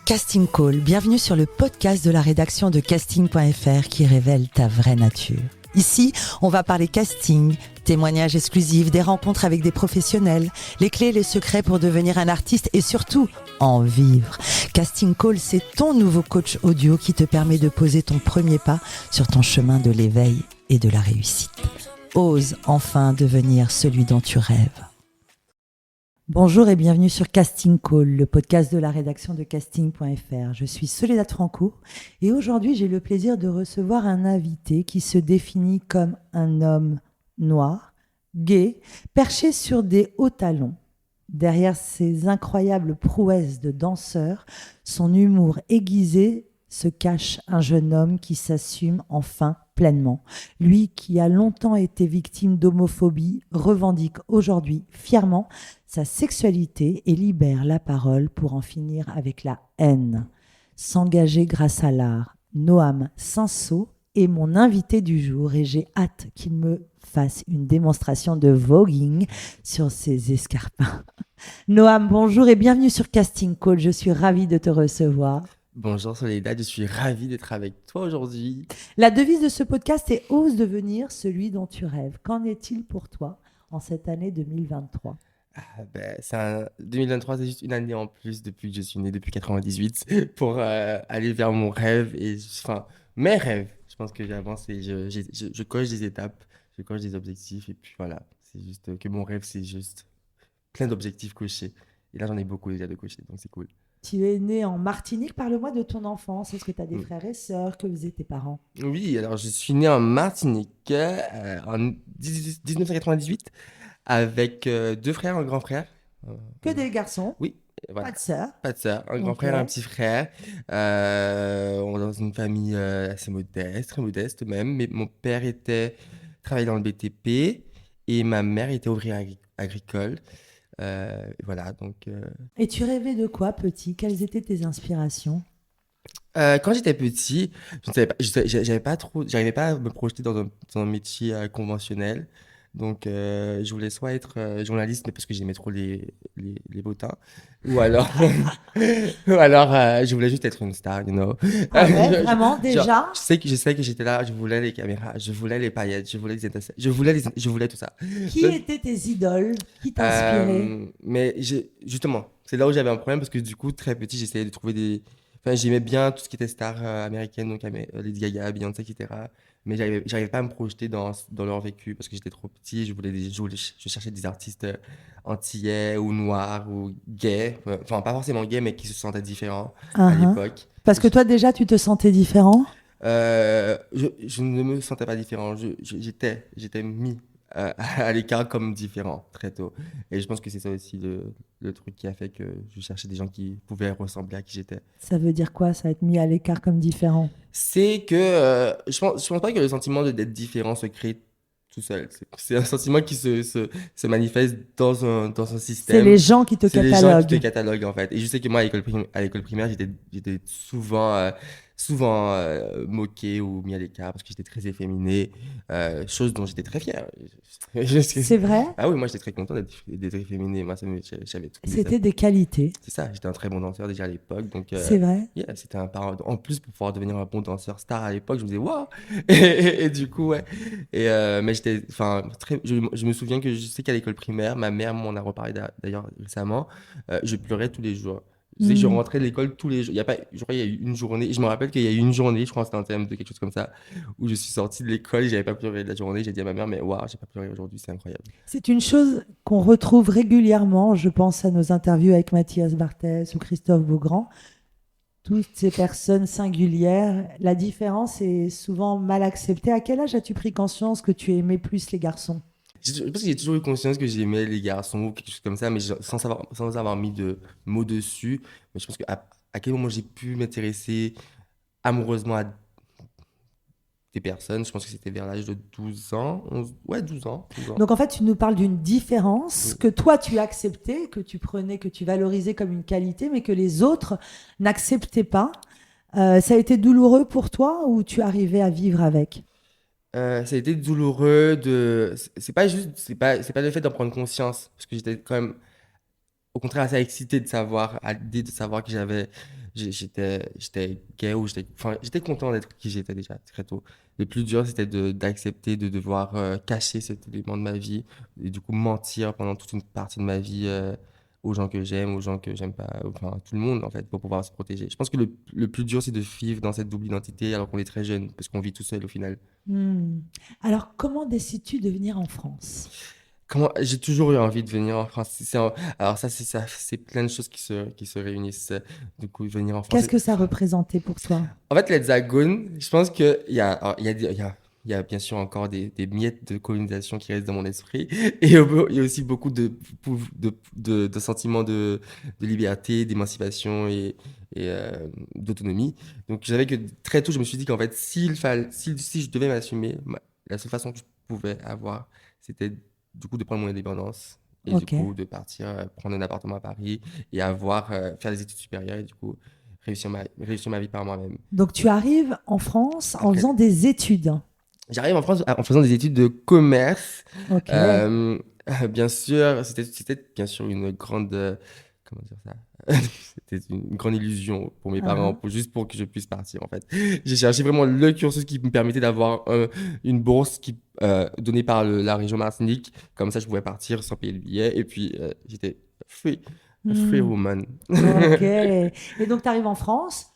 Casting Call, bienvenue sur le podcast de la rédaction de casting.fr qui révèle ta vraie nature. Ici, on va parler casting, témoignages exclusifs, des rencontres avec des professionnels, les clés et les secrets pour devenir un artiste et surtout, en vivre. Casting Call, c'est ton nouveau coach audio qui te permet de poser ton premier pas sur ton chemin de l'éveil et de la réussite. Ose enfin devenir celui dont tu rêves. Bonjour et bienvenue sur Casting Call, le podcast de la rédaction de casting.fr. Je suis Soledad Franco et aujourd'hui j'ai le plaisir de recevoir un invité qui se définit comme un homme noir, gay, perché sur des hauts talons. Derrière ses incroyables prouesses de danseur, son humour aiguisé se cache un jeune homme qui s'assume enfin pleinement. Lui qui a longtemps été victime d'homophobie revendique aujourd'hui fièrement sa sexualité et libère la parole pour en finir avec la haine. S'engager grâce à l'art, Noam Cinceau est mon invité du jour et j'ai hâte qu'il me fasse une démonstration de voguing sur ses escarpins. Noam, bonjour et bienvenue sur Casting Call, je suis ravie de te recevoir. Bonjour Soledad, je suis ravi d'être avec toi aujourd'hui. La devise de ce podcast est « Ose devenir celui dont tu rêves ». Qu'en est-il pour toi en cette année 2023 ? 2023, c'est juste une année en plus depuis que je suis né, depuis 98, pour aller vers mon rêve et mes rêves. Je pense que j'avance et je coche des étapes, je coche des objectifs et puis voilà. C'est juste que mon rêve, c'est juste plein d'objectifs cochés. Et là, j'en ai beaucoup déjà de cochés, donc c'est cool. Tu es né en Martinique, parle-moi de ton enfance. Est-ce que tu as des frères et sœurs? Que faisaient tes parents? Oui, alors je suis né en Martinique en 1998 avec deux frères, un grand frère. Que des garçons? Oui, voilà. Pas de sœurs? Pas de sœur, un grand Ok. frère, un petit frère. On est dans une famille assez modeste, très modeste même. Mais mon père travaillait dans le BTP et ma mère était ouvrière agricole. Voilà, donc. Et tu rêvais de quoi, petit? Quelles étaient tes inspirations? Quand j'étais petit, je ne savais pas, j'avais pas trop, j'arrivais pas à me projeter dans un métier conventionnel. Donc, je voulais soit être journaliste, mais parce que j'aimais trop les bottins, ou alors, ou alors je voulais juste être une star, you know. Ah ouais, vraiment, Genre, déjà? je sais que j'étais là, je voulais les caméras, je voulais les paillettes, je voulais les étincelles, je voulais tout ça. Qui Donc, étaient tes idoles? Qui t'inspiraient? justement, c'est là où j'avais un problème parce que du coup, très petit, j'essayais de trouver des. Enfin, j'aimais bien tout ce qui était star américaine, donc Lady Gaga, Beyoncé, etc. Mais j'arrivais pas à me projeter dans leur vécu parce que j'étais trop petit. Je cherchais des artistes antillais ou noirs ou gays. Enfin, pas forcément gays, mais qui se sentaient différents à Uhum. l'époque. Parce que toi, déjà, tu te sentais différent? Je ne me sentais pas différent. J'étais mis à l'écart comme différent très tôt. Et je pense que c'est ça aussi le truc qui a fait que je cherchais des gens qui pouvaient ressembler à qui j'étais. Ça veut dire quoi, ça, être mis à l'écart comme différent? C'est que je pense pas que le sentiment d'être différent se crée tout seul. C'est un sentiment qui se manifeste dans un C'est système. les gens qui te C'est les gens qui te cataloguent. cataloguent en fait. Et je sais que moi à l'école primaire, j'étais souvent moqué ou mis à l'écart parce que j'étais très efféminé, chose dont j'étais très fier. C'est vrai? Ah oui, moi j'étais très content d'être efféminé. Moi, j'avais tout. C'était des qualités. C'est ça, j'étais un très bon danseur déjà à l'époque. Donc, C'est vrai? yeah, c'était un parent. En plus, pour pouvoir devenir un bon danseur star à l'époque, je me disais, waouh! Et du coup, ouais. Mais j'étais, enfin, je me souviens que je sais qu'à l'école primaire, ma mère m'en a reparlé d'ailleurs récemment, je pleurais tous les jours. Je sais que je Hmm. rentrais de l'école tous les jours. Il y a pas, je crois qu'il y a eu une journée. Je me rappelle qu'il y a eu une journée, je crois que c'était en termes de quelque chose comme ça, où je suis sorti de l'école et j'avais pas pleuré de la journée. J'ai dit à ma mère, mais waouh, j'ai pas pleuré aujourd'hui, c'est incroyable. C'est une chose qu'on retrouve régulièrement. Je pense à nos interviews avec Mathias Barthès ou Christophe Beaugrand. Toutes ces personnes singulières, la différence est souvent mal acceptée. À quel âge as-tu pris conscience que tu aimais plus les garçons? Je pense que j'ai toujours eu conscience que j'aimais les garçons ou quelque chose comme ça, mais sans avoir mis de mots dessus. Mais je pense à quel moment j'ai pu m'intéresser amoureusement à des personnes, je pense que c'était vers l'âge de 12 ans. Ouais, 12 ans. 12 ans. Donc en fait, tu nous parles d'une différence Oui. que toi tu acceptais, que tu prenais, que tu valorisais comme une qualité, mais que les autres n'acceptaient pas. Ça a été douloureux pour toi ou tu arrivais à vivre avec? Ça a été douloureux c'est pas juste, c'est pas le fait d'en prendre conscience, parce que j'étais quand même, au contraire, assez excité de savoir, à l'idée de savoir que j'étais gay ou enfin, j'étais content d'être qui j'étais déjà très tôt. Le plus dur, c'était d'accepter de devoir cacher cet élément de ma vie et du coup mentir pendant toute une partie de ma vie aux gens que j'aime, aux gens que j'aime pas, enfin tout le monde en fait, pour pouvoir se protéger. Je pense que le plus dur, c'est de vivre dans cette double identité alors qu'on est très jeune, parce qu'on vit tout seul au final. Hmm. Alors, comment décides-tu de venir en France? J'ai toujours eu envie de venir en France. Alors ça, c'est plein de choses qui se réunissent. Du coup, venir en France. Qu'est-ce que ça représentait pour toi? En fait, l'Hexagone, je pense qu'il y a, alors, il y a bien sûr encore des miettes de colonisation qui restent dans mon esprit. Et il y a aussi beaucoup de sentiments de liberté, d'émancipation et d'autonomie. Donc, j'avais que très tôt, je me suis dit qu'en fait, si je devais m'assumer, la seule façon que je pouvais avoir, c'était du coup de prendre mon indépendance. Et du Ok. coup, de partir prendre un appartement à Paris et faire des études supérieures et du coup, réussir ma vie par moi-même. Donc, tu arrives en France en Après, faisant des études. j'arrive en France en faisant des études de commerce. Ok. Euh, bien sûr, c'était bien sûr une grande, comment dire ça? C'était une grande illusion pour mes parents, Uhum. juste pour que je puisse partir en fait. J'ai cherché vraiment le cursus qui me permettait d'avoir une bourse donnée par la région Martinique. Comme ça, je pouvais partir sans payer le billet. Et puis, j'étais free, a free Hmm. woman. Ok. Et donc, tu arrives en France,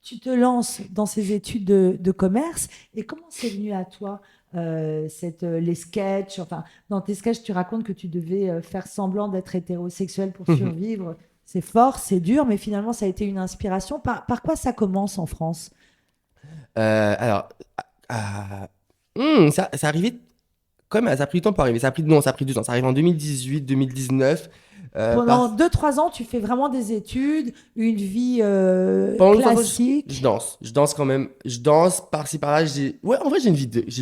tu te lances dans ces études de commerce. Et comment c'est venu à toi, les sketchs? Enfin, dans tes sketchs, tu racontes que tu devais faire semblant d'être hétérosexuel pour survivre. C'est fort, c'est dur, mais finalement, ça a été une inspiration. Par quoi ça commence en France? Alors, ah, ça arrivait quand même, ça a pris du temps pour arriver. Non, ça a pris du temps. Ça arrive en 2018, 2019. Pendant 2, 3 ans, tu fais vraiment des études, une vie Pendant une fois, je classique. danse. Je danse quand même. Je danse par-ci par-là. Ouais, en vrai, j'ai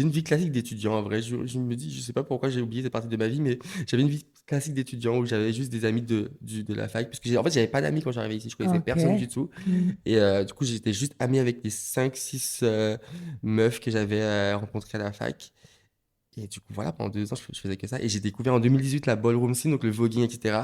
une vie classique d'étudiant. En vrai, je me dis, je sais pas pourquoi j'ai oublié cette partie de ma vie, mais j'avais une vie classique d'étudiant où j'avais juste des amis de la fac. Parce que en fait, j'avais pas d'amis quand j'arrivais ici. Je connaissais Ok. personne du tout. Hmm. Et du coup, j'étais juste ami avec les 5 6 meufs que j'avais rencontrées à la fac. Et du coup, voilà, pendant 2 ans, je faisais que ça. Et j'ai découvert en 2018 la ballroom scene, donc le voguing, etc.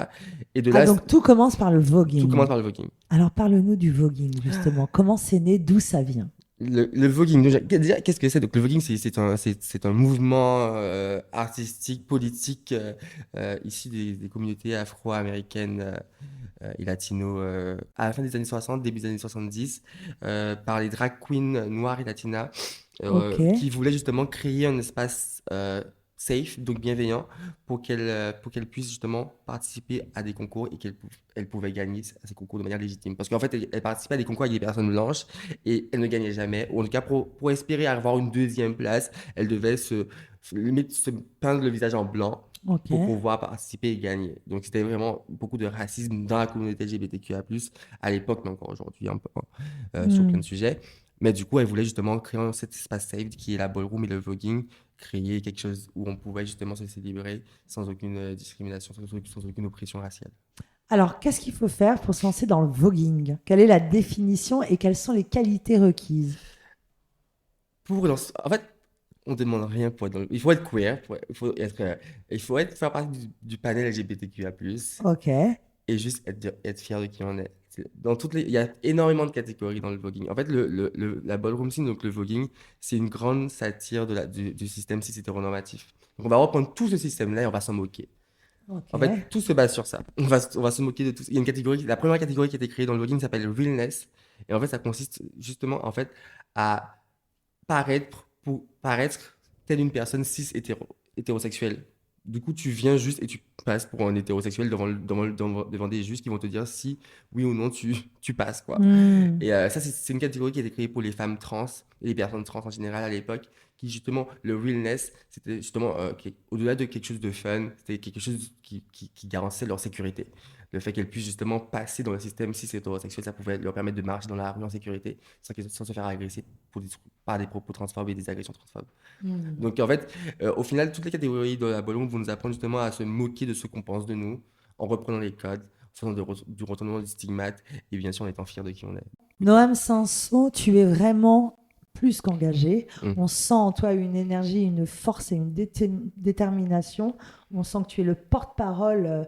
Et de Ah, là, donc tout commence par le tout voguing. commence par le voguing. Alors parle-nous du voguing, justement. Comment c'est né, d'où ça vient? Le voguing, déjà, qu'est-ce que c'est? Donc, le voguing, c'est un mouvement artistique, politique issu des communautés afro-américaines et latino à la fin des années 60, début des années 70, par les drag queens noires et latinas Ok. qui voulaient justement créer un espace safe, donc bienveillant, pour qu'elles puissent justement participer à des concours et elles pouvaient gagner à ces concours de manière légitime. Parce qu'en fait, elles participaient à des concours avec des personnes blanches et elles ne gagnaient jamais. Ou en tout cas, pour espérer avoir une deuxième place, elles devaient limite se peindre le visage en blanc Ok. pour pouvoir participer et gagner. Donc, c'était vraiment beaucoup de racisme dans la communauté LGBTQIA+, à l'époque, mais encore aujourd'hui, un peu, sur plein Hmm. de sujets. Mais du coup, elle voulait justement créer cet espace safe qui est la ballroom et le voguing, créer quelque chose où on pouvait justement se célébrer sans aucune discrimination, sans aucune oppression raciale. Alors, qu'est-ce qu'il faut faire pour se lancer dans le voguing? Quelle est la définition et quelles sont les qualités requises? En fait, on ne demande rien pour être Il faut être queer, il faut faire partie du panel LGBTQIA+, Ok. et juste être fier de qui on est. Il y a énormément de catégories dans le voguing. En fait, la ballroom scene, donc le voguing, c'est une grande satire du système cis hétéronormatif. Donc on va reprendre tout ce système-là et on va s'en moquer. Ok. En fait, tout se base sur ça. On va se moquer de tout. Il y a une catégorie, la première catégorie qui a été créée dans le voguing s'appelle realness. Et en fait, ça consiste justement en fait à paraître telle une personne hétérosexuelle. Du coup, tu viens juste et tu passes pour un hétérosexuel devant des juges qui vont te dire si oui ou non tu passes, quoi. Hmm. Et ça, c'est une catégorie qui a été créée pour les femmes trans et les personnes trans en général à l'époque, qui justement, le realness, c'était justement, au-delà de quelque chose de fun, c'était quelque chose qui garantissait leur sécurité. Le fait qu'elles puissent justement passer dans le système cis hétérosexuel, ça pouvait leur permettre de marcher dans la rue en sécurité sans se faire agresser par des propos transphobes et des agressions transphobes. Hmm. Donc en fait, au final, toutes les catégories de la ballon vont nous apprendre justement à se moquer de ce qu'on pense de nous, en reprenant les codes, en faisant du retournement du stigmate, et bien sûr en étant fier de qui on est. Noam Sanson, tu es vraiment plus qu'engagé. Mm. On sent en toi une énergie, une force et une détermination. On sent que tu es le porte-parole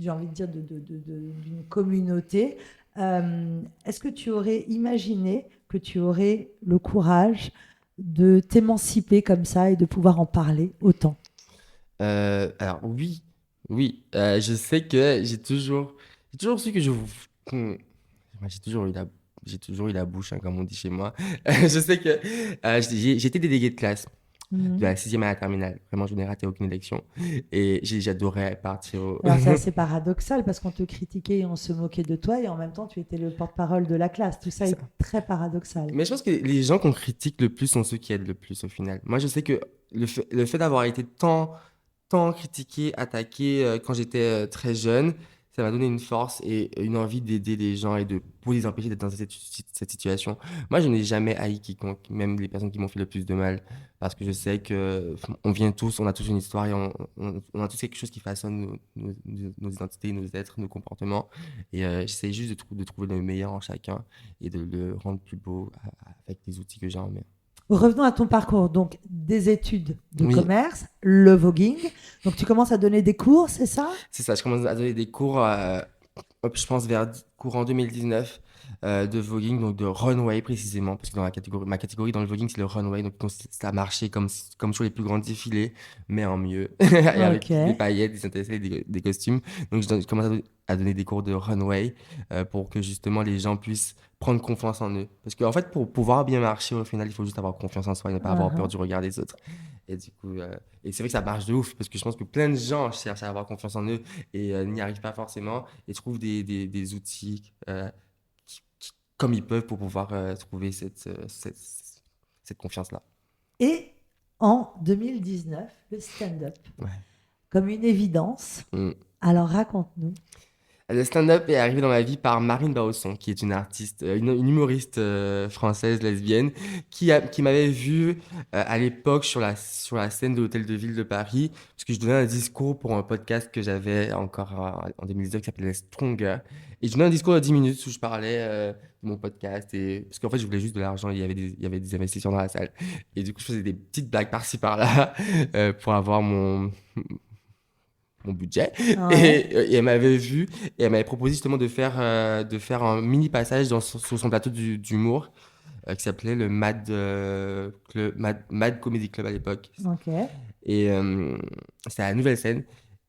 j'ai envie de dire, d'une communauté. Est-ce que tu aurais imaginé que tu aurais le courage de t'émanciper comme ça et de pouvoir en parler autant? Alors oui, oui, je sais que j'ai toujours su que hmm, moi, j'ai toujours eu la bouche, hein, comme on dit chez moi. Je sais que j'étais délégué de classe de Mhm. la sixième à la terminale. Vraiment, je n'ai raté aucune élection et j'adorais partir au... Alors, c'est assez paradoxal parce qu'on te critiquait et on se moquait de toi et en même temps, tu étais le porte-parole de la classe. Tout ça C'est est ça. très paradoxal. Mais je pense que les gens qu'on critique le plus sont ceux qui aident le plus au final. Moi, je sais que le fait d'avoir été tant critiqué, attaqué quand j'étais très jeune, ça m'a donné une force et une envie d'aider les gens et de pour les empêcher d'être dans cette situation. Moi, je n'ai jamais haï quiconque, même les personnes qui m'ont fait le plus de mal, parce que je sais que on vient tous, on a tous une histoire et on a tous quelque chose qui façonne nos identités, nos êtres, nos comportements. Et j'essaie juste de trouver le meilleur en chacun et de le rendre plus beau avec les outils que j'ai en main. Revenons à ton parcours. Donc, des études de Oui, commerce, le voguing. Donc, tu commences à donner des cours, c'est ça? c'est ça. Je commence à donner des cours, je pense vers courant 2019 de voguing, donc de runway précisément, parce que dans ma catégorie dans le voguing, c'est le runway, donc ça marchait comme sur les plus grands défilés, mais en mieux, et avec Ok. des paillettes, des intéressés, des costumes. Donc je commence à donner des cours de runway pour que justement les gens puissent prendre confiance en eux. Parce qu'en fait, pour pouvoir bien marcher, au final, il faut juste avoir confiance en soi et ne pas avoir peur Uhum. du regard des autres. Et du coup, et c'est vrai que ça marche de ouf, parce que je pense que plein de gens cherchent à avoir confiance en eux et n'y arrivent pas forcément et trouvent des outils comme ils peuvent pour pouvoir trouver cette confiance-là. Et en 2019, le stand-up, Ouais. comme une évidence. Mm. Alors, raconte-nous. Le stand-up est arrivé dans ma vie par Marine Bausson, qui est une artiste, une humoriste française lesbienne, qui m'avait vu à l'époque sur la scène de l'Hôtel de Ville de Paris, parce que je donnais un discours pour un podcast que j'avais encore en 2019 qui s'appelait Stronger. Et je donnais un discours de 10 minutes où je parlais de mon podcast, parce qu'en fait, je voulais juste de l'argent, il y avait des investisseurs dans la salle. Et du coup, je faisais des petites blagues par-ci par-là pour avoir mon budget Ouais. et elle m'avait vu et elle m'avait proposé justement de faire un mini passage sur son plateau d'humour qui s'appelait le Mad Comedy Club à l'époque Ok. et c'était à la nouvelle scène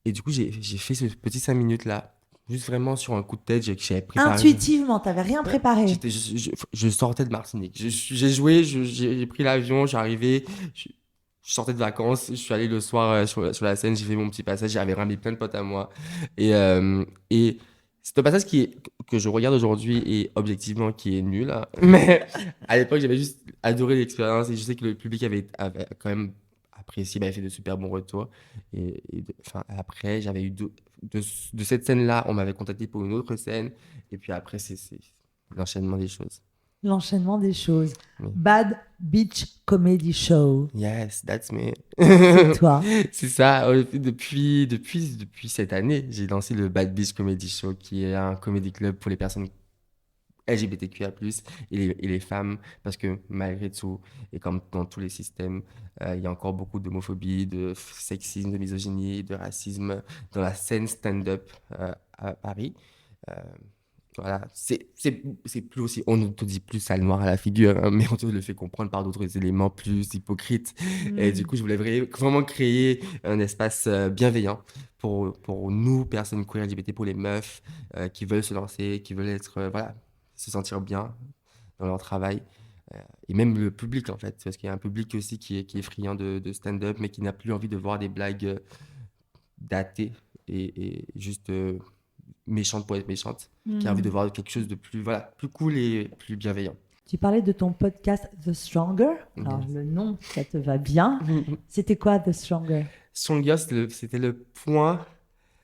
et du coup j'ai fait ce petit 5 minutes là juste vraiment sur un coup de tête j'avais préparé Intuitivement, tu n'avais rien préparé. je sortais de Martinique j'ai joué j'ai pris l'avion je suis arrivé je sortais de vacances, je suis allé le soir sur la scène, j'ai fait mon petit passage, j'avais ramené plein de potes à moi. Et c'est un passage que je regarde aujourd'hui et objectivement qui est nul, hein. Mais à l'époque, j'avais juste adoré l'expérience et je sais que le public avait quand même apprécié, m'avait fait de super bons retours. Enfin, après, j'avais eu de cette scène-là, on m'avait contacté pour une autre scène. Et puis après, c'est l'enchaînement des choses. L'enchaînement des choses. Oui. Bad Beach Comedy Show. Yes, that's me. C'est toi. C'est ça. Depuis cette année, j'ai lancé le Bad Beach Comedy Show, qui est un comedy club pour les personnes LGBTQIA+, et les femmes, parce que malgré tout, et comme dans tous les systèmes, il y a encore beaucoup d'homophobie, de sexisme, de misogynie, de racisme dans la scène stand-up à Paris. Euh, voilà, c'est plus aussi, on ne te dit plus sale noir à la figure, hein, mais on te le fait comprendre par d'autres éléments plus hypocrites. Et du Hmm. coup, je voulais vraiment créer un espace bienveillant pour nous, personnes queer LGBT, pour les meufs qui veulent se lancer, qui veulent être, voilà, se sentir bien dans leur travail. Euh, et même le public, en fait, parce qu'il y a un public aussi qui est friand de stand-up, mais qui n'a plus envie de voir des blagues datées et juste méchante pour être méchante, qui a envie de Hmm. voir quelque chose de plus, voilà, plus cool et plus bienveillant. Tu parlais de ton podcast The Stronger. Alors, Yes. le nom, ça te va bien. C'était quoi The Stronger? Stronger, c'était le point.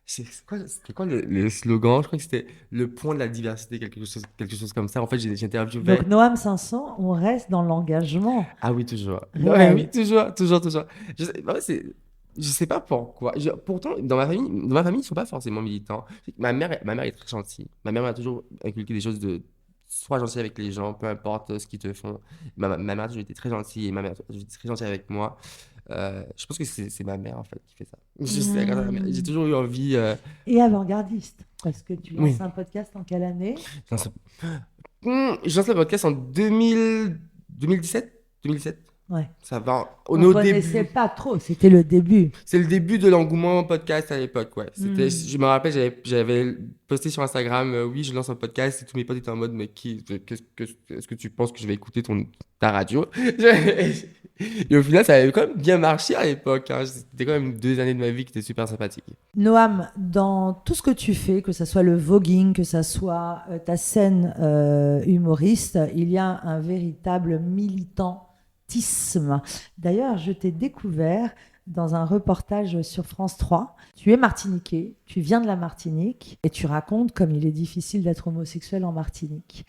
C'était quoi le slogan? Je crois que c'était le point de la diversité, quelque chose comme ça. En fait, j'interviewais. Donc, Noam 500, on reste dans l'engagement Ah oui, toujours. Ouais, oui, réel. toujours. Je sais pas pourquoi. Pourtant, dans ma famille, ils sont pas forcément militants. Ma mère est très gentille. Ma mère m'a toujours inculqué des choses sois gentil avec les gens, peu importe ce qu'ils te font. Ma mère a toujours été très gentille et ma mère a toujours été très gentille avec moi. Je pense que c'est ma mère en fait qui fait ça. Je sais, grâce à ma mère. J'ai Hmm. toujours eu envie. Et avant-gardiste, parce que tu Oui. lances un podcast en quelle année? Je lance, je lance le podcast en 2017. 2017. Ouais. Ça va. On est On au connaissait début. pas trop, c'était le début. C'est le début de l'engouement podcast à l'époque, ouais. C'était, Hmm. je me rappelle, j'avais posté sur Instagram, oui, je lance un podcast et tous mes potes étaient en mode, mais est-ce que tu penses que je vais écouter ta radio? Et au final, ça avait quand même bien marché à l'époque, hein. C'était quand même 2 années de ma vie qui étaient super sympathiques. Noam, dans tout ce que tu fais, que ce soit le voguing, que ce soit ta scène humoriste, il y a un véritable militantisme. D'ailleurs, je t'ai découvert dans un reportage sur France 3. Tu es martiniquais, tu viens de la Martinique et tu racontes comme il est difficile d'être homosexuel en Martinique.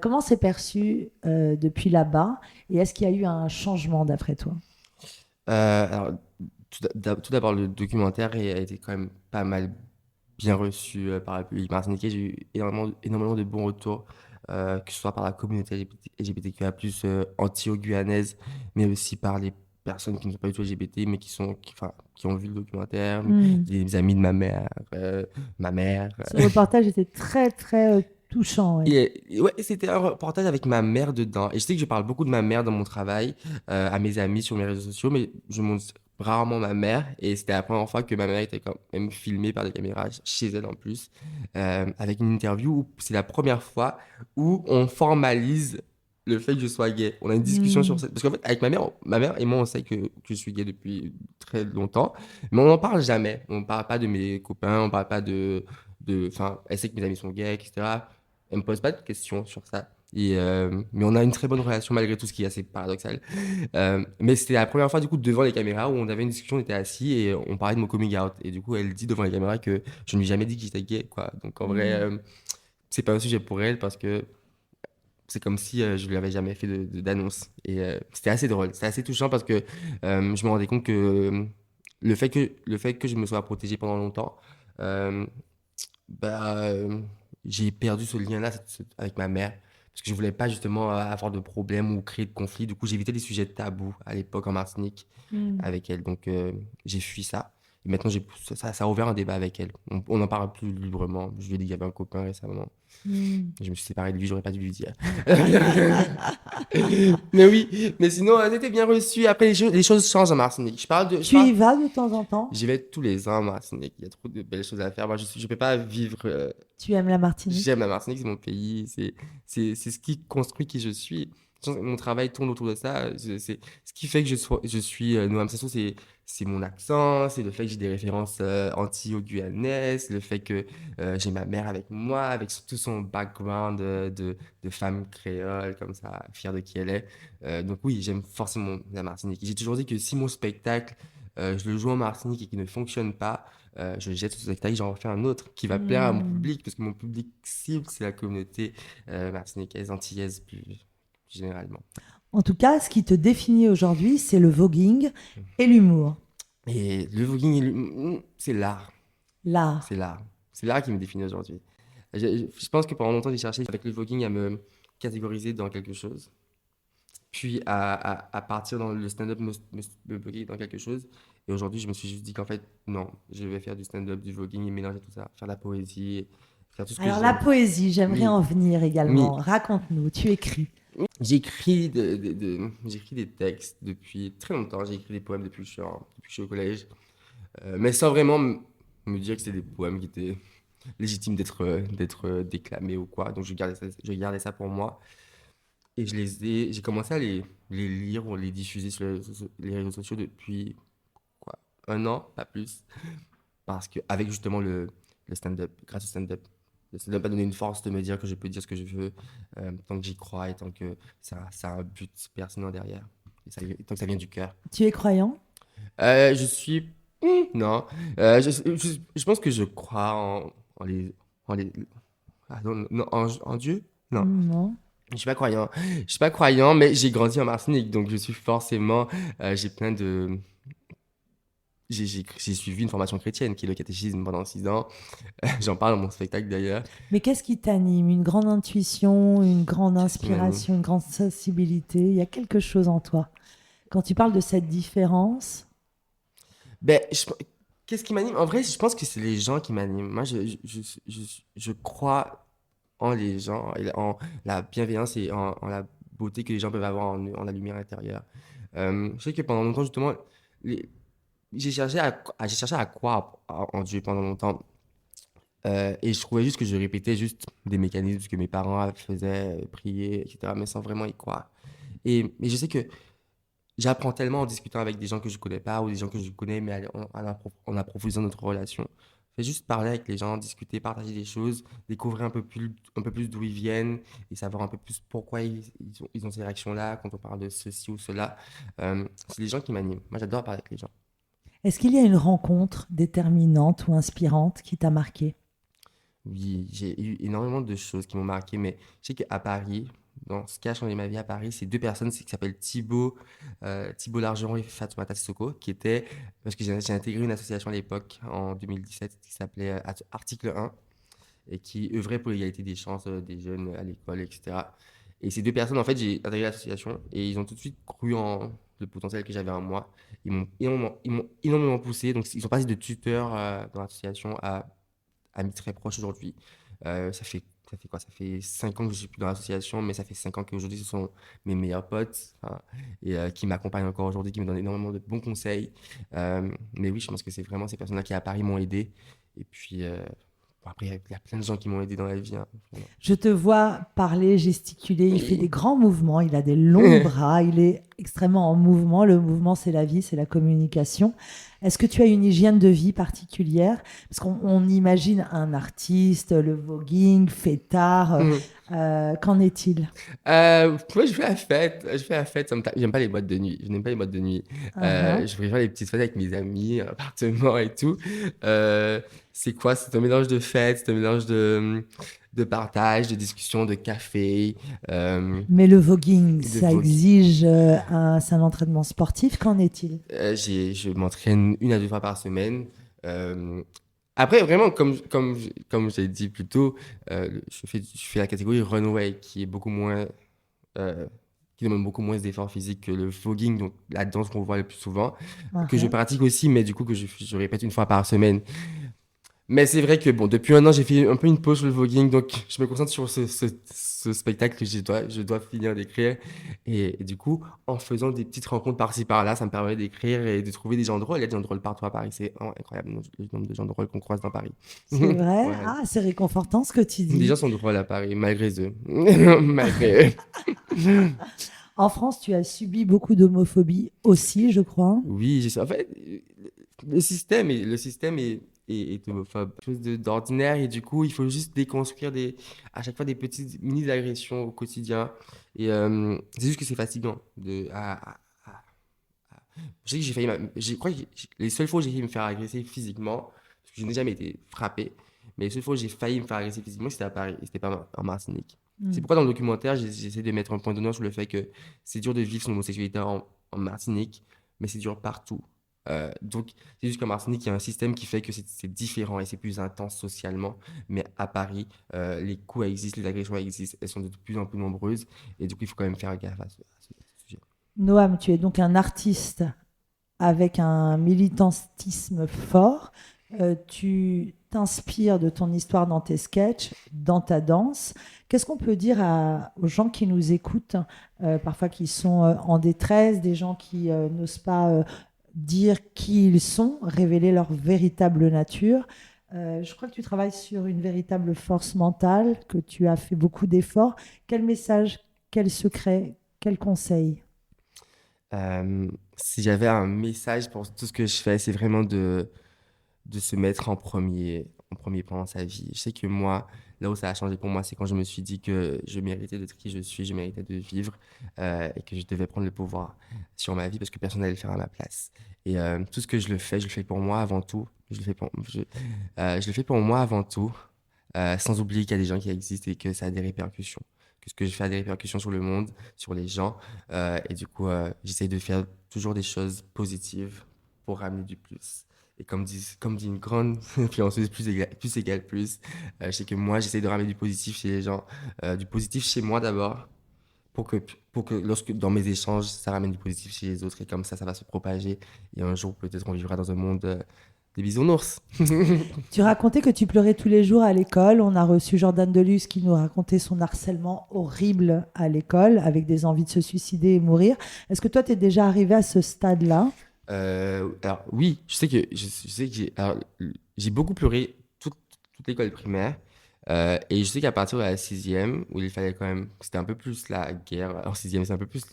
Comment c'est perçu depuis là-bas et est-ce qu'il y a eu un changement d'après toi? Alors, tout d'abord, le documentaire a été quand même pas mal bien reçu par la public martiniquais. J'ai eu énormément de bons retours, que ce soit par la communauté LGBTQIA+, anti-guyanaise, mais aussi par les personnes qui ne sont pas du tout LGBT, mais enfin, qui ont vu le documentaire, Hmm. des amis de ma mère. Ce reportage était très, très touchant. Ouais. Et ouais, c'était un reportage avec ma mère dedans. Et je sais que je parle beaucoup de ma mère dans mon travail, à mes amis sur mes réseaux sociaux, mais je montre rarement ma mère. Et c'était la première fois que ma mère était quand même filmée par des caméras chez elle en plus, avec une interview où c'est la première fois où on formalise le fait que je sois gay. On a une discussion sur Hmm. ça. Parce qu'en fait, avec ma mère et moi, on sait que je suis gay depuis très longtemps, mais on n'en parle jamais. On ne parle pas de mes copains, on ne parle pas enfin, elle sait que mes amis sont gays, etc. Elle me pose pas de questions sur ça. Mais on a une très bonne relation malgré tout, ce qui est assez paradoxal. Mais c'était la première fois du coup devant les caméras où on avait une discussion, on était assis et on parlait de mon coming out. Et du coup, elle dit devant les caméras que je ne lui ai jamais dit que j'étais gay, quoi. Donc en vrai, Hmm. c'est pas un sujet pour elle parce que c'est comme si je lui avais jamais fait d'annonce. Et c'était assez drôle, c'était assez touchant parce que je me rendais compte que le fait que je me sois protégé pendant longtemps, euh, bah, j'ai perdu ce lien-là avec ma mère. Parce que je voulais pas justement avoir de problème ou créer de conflits. Du coup, j'évitais les sujets tabous à l'époque en Martinique Hmm. avec elle. Donc, j'ai fui ça. Et maintenant, ça a ouvert un débat avec elle. On en parle plus librement. Je lui ai dit qu'il y avait un copain récemment. Hmm. Je me suis séparé de lui, j'aurais pas dû lui dire. Mais oui, mais sinon, c'était bien reçu. Après, les choses changent en Martinique. Tu y vas de temps en temps? J'y vais tous les ans en Martinique. Il y a trop de belles choses à faire. Moi, je peux pas vivre. Tu aimes la J'aime Martinique? la Martinique, c'est mon pays. C'est ce qui construit qui je suis. Je pense que mon travail tourne autour de ça. C'est ce qui fait que je suis Noam Sassou, c'est mon accent, c'est le fait que j'ai des références anti-guyanaises, c'est le fait que j'ai ma mère avec moi, avec tout son background de femme créole, comme ça, fière de qui elle est. Donc oui, j'aime forcément la Martinique. J'ai toujours dit que si mon spectacle, je le joue en Martinique et qu'il ne fonctionne pas, je jette ce spectacle, j'en refais un autre qui va plaire à mon Hmm. public, parce que mon public cible, c'est la communauté martiniquaise, antillaise plus généralement. En tout cas, ce qui te définit aujourd'hui, c'est le voguing et l'humour. Et le voguing, c'est l'art. L'art. C'est l'art. C'est l'art qui me définit aujourd'hui. Je pense que pendant longtemps, j'ai cherché avec le voguing à me catégoriser dans quelque chose, puis à partir dans le stand-up, me bloquer dans quelque chose. Et aujourd'hui, je me suis juste dit qu'en fait, non, je vais faire du stand-up, du voguing et mélanger tout ça, faire de la poésie, faire tout ce que Alors la j'aime. poésie, j'aimerais Oui, en venir également. oui. Raconte-nous, tu écris. J'écris j'écris des textes depuis très longtemps. J'ai écrit des poèmes depuis que je suis au collège. Mais sans vraiment me dire que c'est des poèmes qui étaient légitimes d'être déclamés ou quoi. Donc je gardais ça pour moi. Et j'ai commencé à les lire ou les diffuser sur les réseaux sociaux depuis quoi, un an, pas plus. Parce que avec justement le stand-up, grâce au stand-up, le stand-up m'a donné une force de me dire que je peux dire ce que je veux, tant que j'y crois et tant que ça a un but pertinent derrière. Tant que ça vient du cœur. Tu es croyant? Je suis... Non. Je pense que je crois en les... En les... Ah, non, non, en Dieu? Non. Non. Je suis pas croyant. Je suis pas croyant, mais j'ai grandi en Martinique, donc je suis forcément... j'ai plein j'ai suivi une formation chrétienne qui est le catéchisme pendant 6 ans. J'en parle dans mon spectacle d'ailleurs. Mais qu'est-ce qui t'anime? Une grande intuition, une grande Qu'est-ce qui m'anime? inspiration, une grande sensibilité? Il y a quelque chose en toi. Quand tu parles de cette différence, Ben, qu'est-ce qui m'anime? En vrai, je pense que c'est les gens qui m'animent. Moi, je crois en les gens, et en la bienveillance et en la beauté que les gens peuvent avoir en eux, en la lumière intérieure. Je sais que pendant longtemps, justement, les- j'ai cherché à croire en Dieu pendant longtemps. Et je trouvais juste que je répétais juste des mécanismes que mes parents faisaient, prier, etc., mais sans vraiment y croire. Mais je sais que j'apprends tellement en discutant avec des gens que je connais pas ou des gens que je connais, mais en approfondissant notre relation. Fait juste parler avec les gens, discuter, partager des choses, découvrir un peu plus d'où ils viennent et savoir un peu plus pourquoi ils ont ces réactions-là quand on parle de ceci ou cela. C'est les gens qui m'animent. Moi, j'adore parler avec les gens. est-ce qu'il y a une rencontre déterminante ou inspirante qui t'a marqué? Oui, j'ai eu énormément de choses qui m'ont marqué, mais je sais qu'à Paris, dans ce qui a changé ma vie à Paris, c'est deux personnes qui s'appellent Thibaut Largeron et Fatoumata Sissoko, qui étaient, parce que j'ai intégré une association à l'époque, en 2017, qui s'appelait Article 1, et qui œuvrait pour l'égalité des chances des jeunes à l'école, etc. Et ces deux personnes, en fait, j'ai intégré l'association, et ils ont tout de suite cru en le potentiel que j'avais en moi. Ils m'ont énormément poussé, donc ils sont passés de tuteurs dans l'association à amis très proches aujourd'hui. Ça fait quoi? Ça fait 5 ans que je suis plus dans l'association, mais ça fait 5 ans qu'aujourd'hui, ce sont mes meilleurs potes, hein, et qui m'accompagnent encore aujourd'hui, qui me donnent énormément de bons conseils. Mais oui, je pense que c'est vraiment ces personnes-là qui à Paris m'ont aidé. Et puis, bon, après, il y a plein de gens qui m'ont aidé dans la vie, hein, vraiment. Je te vois parler, gesticuler, il fait des grands mouvements, il a des longs bras, il est extrêmement en mouvement. Le mouvement, c'est la vie, c'est la communication. Est-ce que tu as une hygiène de vie particulière? Parce qu'on imagine un artiste, le voguing, fêtard. Qu'en est-il? Moi, je fais la fête. Je fais la fête. J'aime pas les boîtes de nuit. Je n'aime pas les boîtes de nuit. Uhum. Je préfère les petites fêtes avec mes amis, un appartement et tout. Euh, c'est quoi? C'est un mélange de fête, c'est un mélange de partage, de discussion, de café, Mais le voguing, de ça vogue. exige c'est un entraînement sportif. Qu'en est-il? Je m'entraîne 1 à 2 fois par semaine. Euh, Après, vraiment, comme j'ai dit plus tôt, je fais la catégorie runway qui est beaucoup moins euh, qui demande beaucoup moins d'efforts physiques que le voguing, donc la danse qu'on voit le plus souvent, que je Uhum. pratique aussi, mais du coup que je répète 1 fois par semaine. Mais c'est vrai que bon, depuis 1 an, j'ai fait un peu une pause sur le voguing, donc je me concentre sur ce spectacle que je dois finir d'écrire. Et du coup, en faisant des petites rencontres par-ci par-là, ça me permet d'écrire et de trouver des gens drôles. Il y a des gens drôles partout à Paris, c'est vraiment incroyable le nombre de gens drôles qu'on croise dans Paris. C'est vrai? Ouais. Ah, c'est réconfortant ce que tu Les gens dis. sont drôles à Paris, malgré eux. Malgré eux. En France, tu as subi beaucoup d'homophobie aussi, je crois. Oui, en fait, le système est homophobe. Quelque chose d'ordinaire et du coup, il faut juste déconstruire à chaque fois des petites mini-agressions au quotidien. Et c'est juste que c'est fatigant. Je sais que j'ai failli, je crois que les seules fois où j'ai failli me faire agresser physiquement, parce que je n'ai jamais été frappé, mais les seules fois où j'ai failli me faire agresser physiquement, c'était à Paris, et c'était pas en Martinique. C'est Hmm. pourquoi dans le documentaire, j'essaie de mettre un point d'honneur sur le fait que c'est dur de vivre son homosexualité en Martinique, mais c'est dur partout. Donc, c'est juste qu'en Martinique, il y a un système qui fait que c'est différent et c'est plus intense socialement. Mais à Paris, les coups existent, les agressions existent, elles sont de plus en plus nombreuses. Et du coup, il faut quand même faire gaffe à ce sujet. Noam, tu es donc un artiste avec un militantisme fort. Tu t'inspires de ton histoire dans tes sketchs, dans ta danse. Qu'est-ce qu'on peut dire aux gens qui nous écoutent, parfois qui sont en détresse, des gens qui n'osent pas dire qui ils sont, révéler leur véritable nature? Je crois que tu travailles sur une véritable force mentale, que tu as fait beaucoup d'efforts. Quel message, quel secret, quel conseil? Si j'avais un message pour tout ce que je fais, c'est vraiment de se mettre en premier plan dans sa vie. Je sais que moi, là où ça a changé pour moi, c'est quand je me suis dit que je méritais d'être qui je suis, je méritais de vivre et que je devais prendre le pouvoir sur ma vie parce que personne n'allait le faire à ma place. Et tout ce que je le fais pour moi avant tout. Je le fais pour moi avant tout, sans oublier qu'il y a des gens qui existent et que ça a des répercussions. Que ce que je fais a des répercussions sur le monde, sur les gens. Et du coup, j'essaie de faire toujours des choses positives pour ramener du plus. Et comme dit une grande influenceuse, plus égale plus, je sais que moi, j'essaie de ramener du positif chez les gens, du positif chez moi d'abord, pour que, pour que lorsque dans mes échanges, ça ramène du positif chez les autres, et comme ça va se propager. Et un jour, peut-être, on vivra dans un monde des bisounours. Tu racontais que tu pleurais tous les jours à l'école. On a reçu Jordan Delus qui nous racontait son harcèlement horrible à l'école avec des envies de se suicider et mourir. Est-ce que toi, tu es déjà arrivé à ce stade-là? Alors oui, je sais que j'ai beaucoup pleuré toute l'école primaire. Et je sais qu'à partir de la sixième, où il fallait quand même, c'était un peu plus la guerre. En sixième, c'est un peu plus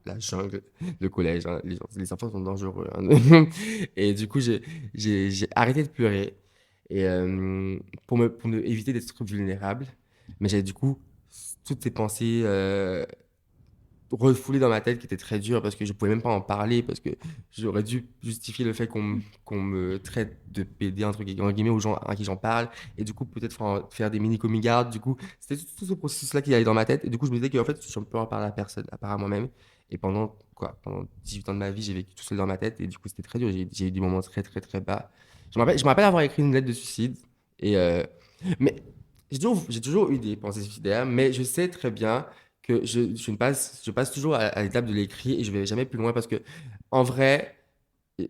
la jungle, le collège, hein. Les enfants sont dangereux, hein. Et du coup, j'ai arrêté de pleurer et pour éviter d'être vulnérable. Mais j'avais du coup toutes ces pensées refoulé dans ma tête qui était très dur parce que je pouvais même pas en parler parce que j'aurais dû justifier le fait qu'on me traite de PD entre guillemets aux gens à qui j'en parle et du coup peut-être faire des mini coming out. Du coup c'était tout ce processus là qui allait dans ma tête et du coup je me disais qu'en fait je ne peux en parler à personne à part à moi-même et pendant 18 ans de ma vie j'ai vécu tout seul dans ma tête et du coup c'était très dur. J'ai eu des moments très très très bas. Je me rappelle avoir écrit une lettre de suicide et mais j'ai toujours eu des pensées suicidaires mais je sais très bien que je passe toujours à l'étape de l'écrit et je vais jamais plus loin parce que, en vrai,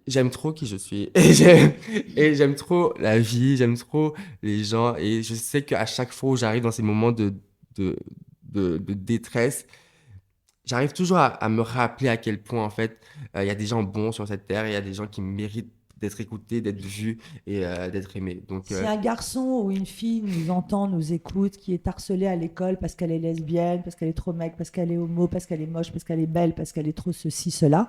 j'aime trop qui je suis. Et j'aime trop la vie, j'aime trop les gens. Et je sais qu'à chaque fois où j'arrive dans ces moments de, de détresse, j'arrive toujours à me rappeler à quel point, en fait, il y a des gens bons sur cette terre et il y a des gens qui méritent d'être écoutés, d'être vus et d'être aimés. Donc, Si un garçon ou une fille nous entend, nous écoute, qui est harcelé à l'école parce qu'elle est lesbienne, parce qu'elle est trop mec, parce qu'elle est homo, parce qu'elle est moche, parce qu'elle est belle, parce qu'elle est trop ceci, cela,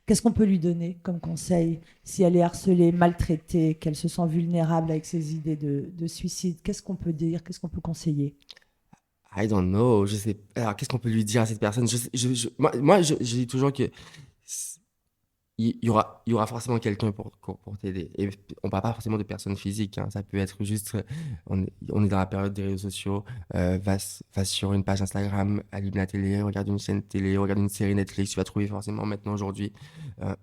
qu'est-ce qu'on peut lui donner comme conseil si elle est harcelée, maltraitée, qu'elle se sent vulnérable avec ses idées de suicide? Qu'est-ce qu'on peut dire? Qu'est-ce qu'on peut conseiller? I don't know, je sais. Alors, qu'est-ce qu'on peut lui dire à cette personne? Je dis toujours que il y aura forcément quelqu'un pour t'aider. Et on parle pas forcément de personnes physiques, hein. Ça peut être juste, on est dans la période des réseaux sociaux, va sur une page Instagram, allume la télé, regarde une chaîne télé, regarde une série Netflix, tu vas trouver forcément maintenant aujourd'hui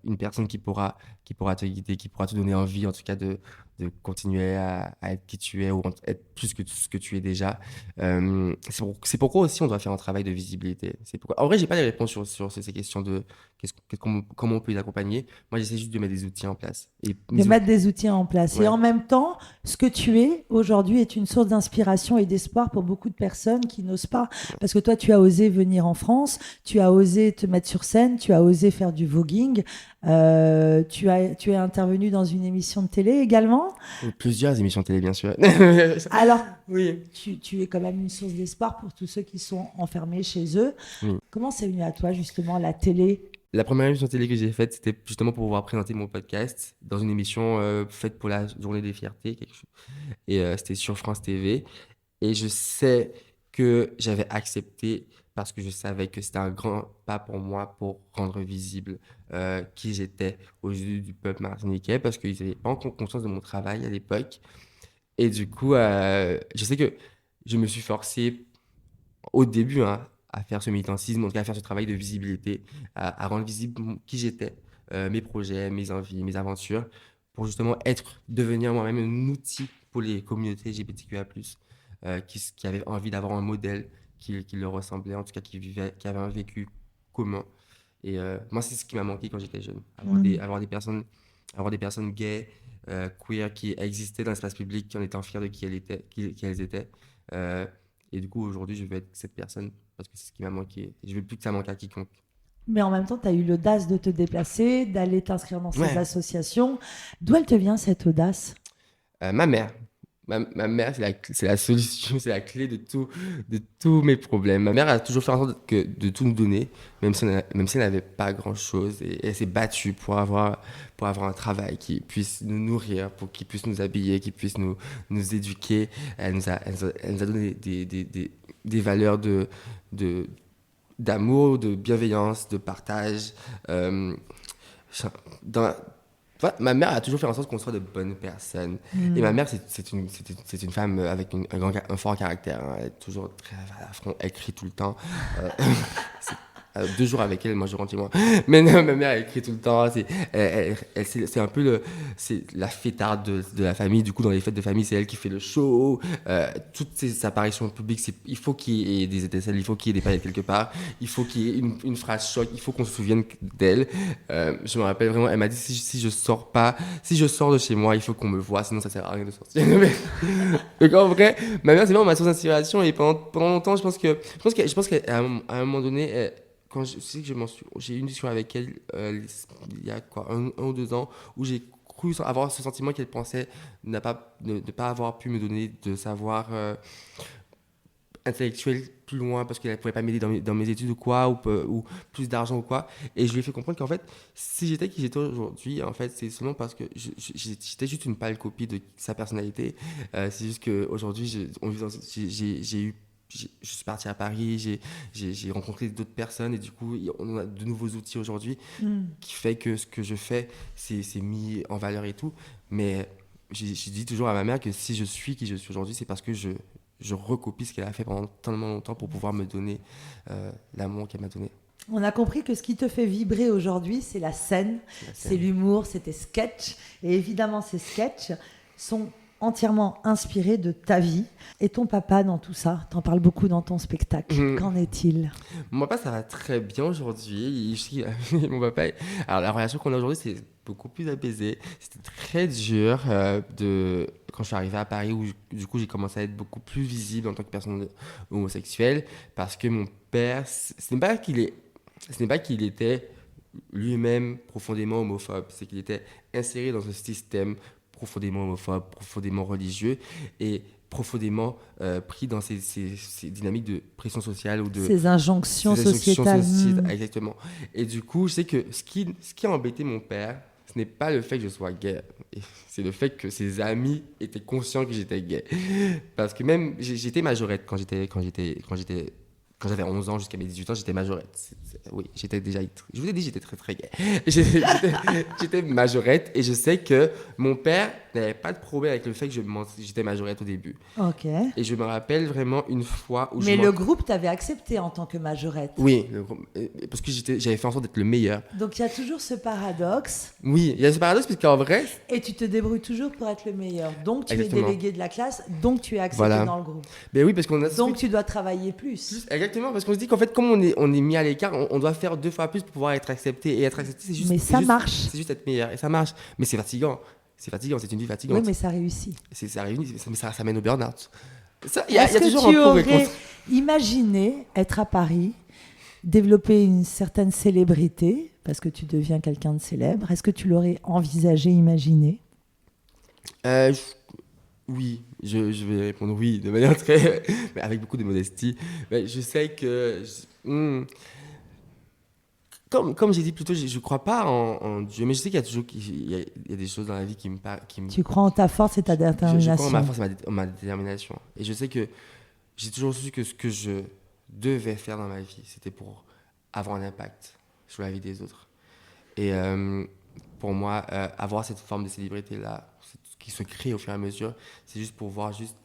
une personne qui pourra te guider, qui pourra te donner envie en tout cas de continuer à être qui tu es ou être plus que ce que tu es déjà. C'est pourquoi aussi on doit faire un travail de visibilité. En vrai, j'ai pas les réponses sur ces questions de comment on peut les accompagner. Moi, j'essaie juste de mettre des outils en place. Et De mes mettre outils, des outils en place. Et ouais. en même temps, ce que tu es aujourd'hui est une source d'inspiration et d'espoir pour beaucoup de personnes qui n'osent pas. Parce que toi, tu as osé venir en France, tu as osé te mettre sur scène, tu as osé faire du voguing, tu es intervenu dans une émission de télé également. Plusieurs émissions télé, bien sûr. Alors, Oui. tu es quand même une source d'espoir pour tous ceux qui sont enfermés chez eux. Oui. Comment c'est venu à toi, justement, la télé? La première émission télé que j'ai faite, c'était justement pour pouvoir présenter mon podcast dans une émission faite pour la Journée des Fiertés, quelque chose. Et c'était sur France TV. Et je sais que j'avais accepté parce que je savais que c'était un grand pas pour moi pour rendre visible qui j'étais aux yeux du peuple martiniquais parce qu'ils n'avaient pas encore conscience de mon travail à l'époque. Et du coup, je sais que je me suis forcé au début hein, à faire ce militantisme, en tout cas à faire ce travail de visibilité, à rendre visible qui j'étais, mes projets, mes envies, mes aventures, pour justement devenir moi-même un outil pour les communautés LGBTQIA+, qui avaient envie d'avoir un modèle qui leur ressemblait, en tout cas qui avait un vécu commun. Et moi, c'est ce qui m'a manqué quand j'étais jeune, avoir des personnes gays, queer, qui existaient dans l'espace public, qui en étaient fiers de qui elles étaient. Euh, et du coup, aujourd'hui, je veux être cette personne parce que c'est ce qui m'a manqué. Et je veux plus que ça manque à quiconque. Mais en même temps, tu as eu l'audace de te déplacer, d'aller t'inscrire dans ces Ouais. associations. D'où elle te vient cette audace? Ma mère. Ma mère, c'est la solution, c'est la clé de tous mes problèmes. Ma mère a toujours fait en sorte de tout nous donner, même si elle n'avait pas grand-chose. Et elle s'est battue pour avoir un travail qui puisse nous nourrir, pour qu'il puisse nous habiller, qui puisse nous éduquer. Elle nous a donné des valeurs de, d'amour, de bienveillance, de partage. Euh, dans, Ma mère a toujours fait en sorte qu'on soit de bonnes personnes. Et ma mère, c'est une femme avec un fort caractère, hein. Elle est toujours très à la front, elle crie tout le temps. Euh, 2 jours avec elle, moi je rentre chez moi. Mais non, ma mère elle crie tout le temps. C'est un peu c'est la fêtarde de la famille. Du coup, dans les fêtes de famille, c'est elle qui fait le show. Toutes ces apparitions publiques, il faut qu'il y ait des étincelles, il faut qu'il y ait des paillettes quelque part. Il faut qu'il y ait une phrase choc. Il faut qu'on se souvienne d'elle. Je me rappelle vraiment, elle m'a dit si je sors pas, si je sors de chez moi, il faut qu'on me voie, sinon ça sert à rien de sortir. Donc en vrai, ma mère c'est vraiment ma source d'inspiration et pendant longtemps, je pense qu'à un moment donné, quand je sais que j'ai eu une discussion avec elle il y a quoi, un ou 2 ans, où j'ai cru avoir ce sentiment qu'elle pensait ne pas avoir pu me donner de savoir intellectuel plus loin parce qu'elle ne pouvait pas m'aider dans mes études ou quoi, ou plus d'argent ou quoi. Et je lui ai fait comprendre qu'en fait, si j'étais qui j'étais aujourd'hui, en fait, c'est seulement parce que j'étais juste une pâle copie de sa personnalité. C'est juste qu'aujourd'hui, je suis parti à Paris, j'ai rencontré d'autres personnes et du coup, on a de nouveaux outils aujourd'hui qui fait que ce que je fais, c'est mis en valeur et tout. Mais j'ai dit toujours à ma mère que si je suis qui je suis aujourd'hui, c'est parce que je recopie ce qu'elle a fait pendant tellement longtemps pour pouvoir me donner l'amour qu'elle m'a donné. On a compris que ce qui te fait vibrer aujourd'hui, c'est la scène, c'est l'humour, c'est tes sketchs. Et évidemment, ces sketchs sont entièrement inspirés de ta vie. Et ton papa dans tout ça, t'en parles beaucoup dans ton spectacle. Qu'en est-il ? Mon papa, ça va très bien aujourd'hui. Mon papa, alors la relation qu'on a aujourd'hui, c'est beaucoup plus apaisé. C'était très dur quand je suis arrivé à Paris, où du coup j'ai commencé à être beaucoup plus visible en tant que personne homosexuelle, parce que mon père, ce n'est pas qu'il était lui-même profondément homophobe, c'est qu'il était inséré dans un système profondément homophobe, profondément religieux et profondément pris dans ces dynamiques de pression sociale ou de ces injonctions sociétales. Exactement. Et du coup, je sais que ce qui a embêté mon père, ce n'est pas le fait que je sois gay, c'est le fait que ses amis étaient conscients que j'étais gay. Parce que même, j'étais majorette quand j'avais 11 ans jusqu'à mes 18 ans, j'étais majorette. Oui, j'étais déjà... Je vous ai dit, j'étais très très gay. J'étais majorette et je sais que mon père n'avait pas de problème avec le fait que j'étais majorette au début. Ok. Et je me rappelle vraiment une fois où Mais le groupe t'avait accepté en tant que majorette. Oui, parce que j'avais fait en sorte d'être le meilleur. Donc il y a toujours ce paradoxe. Oui, il y a ce paradoxe parce qu'en vrai... Et tu te débrouilles toujours pour être le meilleur. Donc tu Exactement. es délégué de la classe, donc tu es accepté dans le groupe. Ben oui, parce qu'on a... Donc tu dois travailler plus. Exactement, parce qu'on se dit qu'en fait, comme on est mis à l'écart, on doit faire 2 fois plus pour pouvoir être accepté. Et être accepté, c'est juste... Mais ça marche. C'est juste être meilleur. Et ça marche. Mais c'est fatigant. C'est une vie fatigante. Oui, mais ça réussit. Ça réunit, mais ça mène au burn-out. Il y a Est-ce toujours que tu un pour et aurais contre. imaginé être à Paris, développer une certaine célébrité, parce que tu deviens quelqu'un de célèbre? Est-ce que tu l'aurais envisagé, imaginé? Oui, je vais répondre oui, de manière très... mais avec beaucoup de modestie. Mais je sais que... Comme j'ai dit plus tôt, je ne crois pas en Dieu, mais je sais qu'il y a toujours il y a des choses dans la vie qui me... Tu crois en ta force et ta détermination. Je crois en ma force et ma détermination. Et je sais que j'ai toujours su que ce que je devais faire dans ma vie, c'était pour avoir un impact sur la vie des autres. Et pour moi, avoir cette forme de célébrité-là, qui se crée au fur et à mesure, c'est juste pour pouvoir juste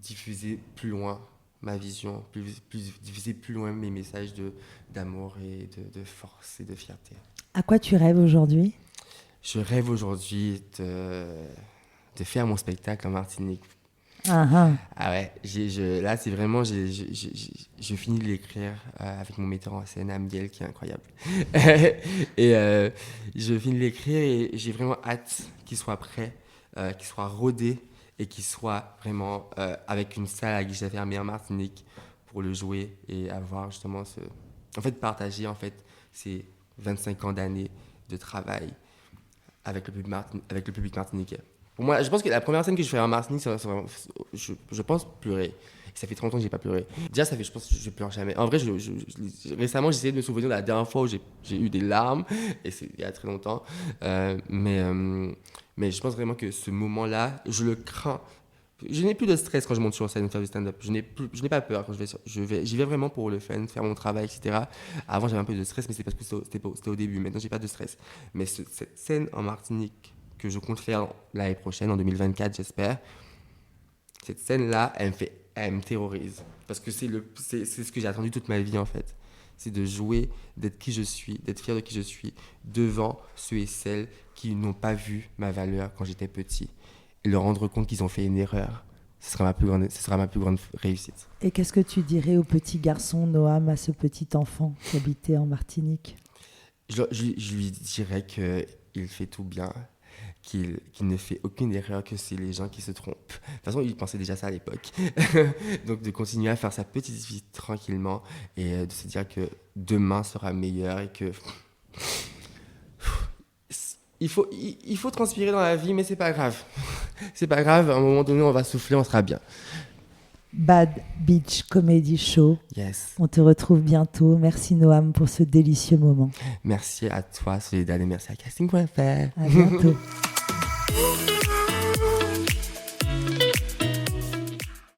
diffuser plus loin ma vision, diffuser plus loin mes messages d'amour et de force et de fierté. À quoi tu rêves aujourd'hui? Je rêve aujourd'hui de faire mon spectacle en Martinique. Ah ouais, là c'est vraiment, je finis de l'écrire avec mon metteur en scène, Amiel, qui est incroyable. Et je finis de l'écrire et j'ai vraiment hâte qu'il soit prêt, qu'il soit rodé et qu'il soit vraiment avec une salle à guichet fermé en Martinique pour le jouer et avoir justement partager en fait ces 25 ans d'années de travail avec le public martiniquais. Pour moi, je pense que la première scène que je ferai en Martinique, je pense pleurer. Ça fait 30 ans que j'ai pas pleuré. Déjà, je pense que je pleure jamais. En vrai, récemment, j'ai essayé de me souvenir de la dernière fois où j'ai eu des larmes, et c'est il y a très longtemps. Mais je pense vraiment que ce moment-là, je le crains. Je n'ai plus de stress quand je monte sur scène faire du stand-up. Je n'ai pas peur quand j'y vais vraiment pour le fun, faire mon travail, etc. Avant, j'avais un peu de stress, mais c'est parce que c'était au début. Maintenant, j'ai pas de stress. Mais cette scène en Martinique que je compte faire l'année prochaine, en 2024, j'espère, cette scène-là, elle me terrorise. Parce que c'est ce que j'ai attendu toute ma vie, en fait. c'est de jouer, d'être qui je suis, d'être fier de qui je suis devant ceux et celles qui n'ont pas vu ma valeur quand j'étais petit et leur rendre compte qu'ils ont fait une erreur. Ce sera ma plus grande réussite. Et qu'est-ce que tu dirais au petit garçon Noam, à ce petit enfant qui habitait en Martinique? Je lui dirais qu'il fait tout bien, qu'il ne fait aucune erreur, que c'est les gens qui se trompent. De toute façon, il pensait déjà ça à l'époque. Donc de continuer à faire sa petite vie tranquillement et de se dire que demain sera meilleur et que... Il faut transpirer dans la vie, mais c'est pas grave. C'est pas grave, à un moment donné, on va souffler, on sera bien. Bad Beach Comedy Show. Yes. On te retrouve bientôt. Merci Noam pour ce délicieux moment. Merci à toi, Soledad, et merci à casting.fr. À bientôt.